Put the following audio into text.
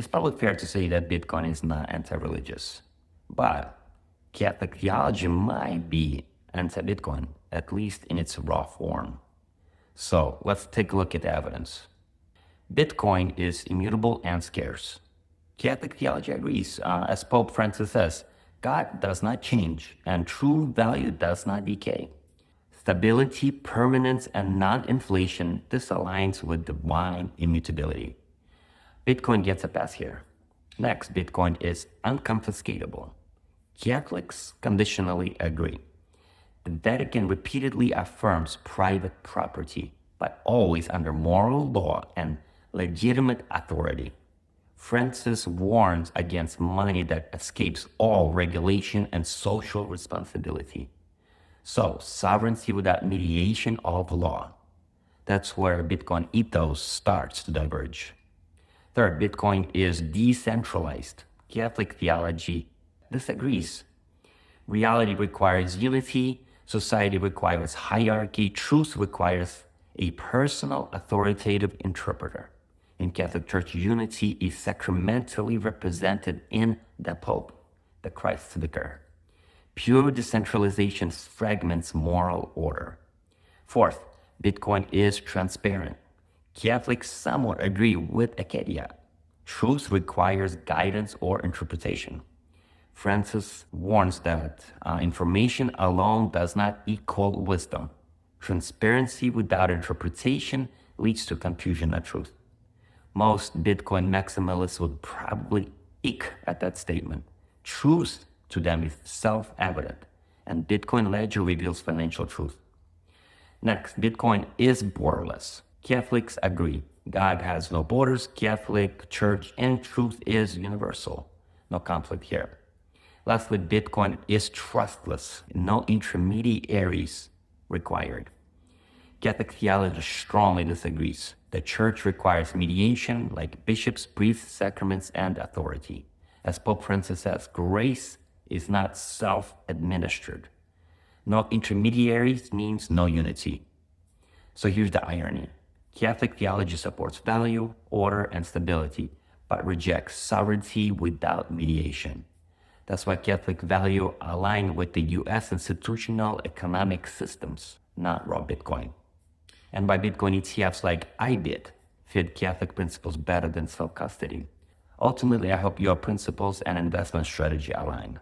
It's probably fair to say that Bitcoin is not anti-religious, but Catholic theology might be anti-Bitcoin, at least in its raw form. So let's take a look at the evidence. Bitcoin is immutable and scarce. Catholic theology agrees. As Pope Francis says, God does not change and true value does not decay. Stability, permanence, and non-inflation, this aligns with divine immutability. Bitcoin gets a pass here. Next, Bitcoin is unconfiscatable. Catholics conditionally agree. The Vatican repeatedly affirms private property, but always under moral law and legitimate authority. Francis warns against money that escapes all regulation and social responsibility. So, sovereignty without mediation of law. That's where Bitcoin ethos starts to diverge. Third, Bitcoin is decentralized. Catholic theology disagrees. Reality requires unity, society requires hierarchy, truth requires a personal authoritative interpreter. In Catholic Church, unity is sacramentally represented in the Pope, the Christ Vicar. Pure decentralization fragments moral order. Fourth, Bitcoin is transparent. Catholics somewhat agree with Acadia. Truth requires guidance or interpretation. Francis warns that information alone does not equal wisdom. Transparency without interpretation leads to confusion and truth. Most Bitcoin maximalists would probably ache at that statement. Truth to them is self-evident, and Bitcoin ledger reveals financial truth. Next, Bitcoin is borderless. Catholics agree. God has no borders. Catholic Church and truth is universal. No conflict here. Lastly, Bitcoin is trustless. No intermediaries required. Catholic theology strongly disagrees. The Church requires mediation like bishops, priests, sacraments, and authority. As Pope Francis says, grace is not self-administered. No intermediaries means no unity. So here's the irony. Catholic theology supports value, order, and stability, but rejects sovereignty without mediation. That's why Catholic value align with the US institutional economic systems, not raw Bitcoin. And why Bitcoin ETFs like IBIT fit Catholic principles better than self-custody. Ultimately, I hope your principles and investment strategy align.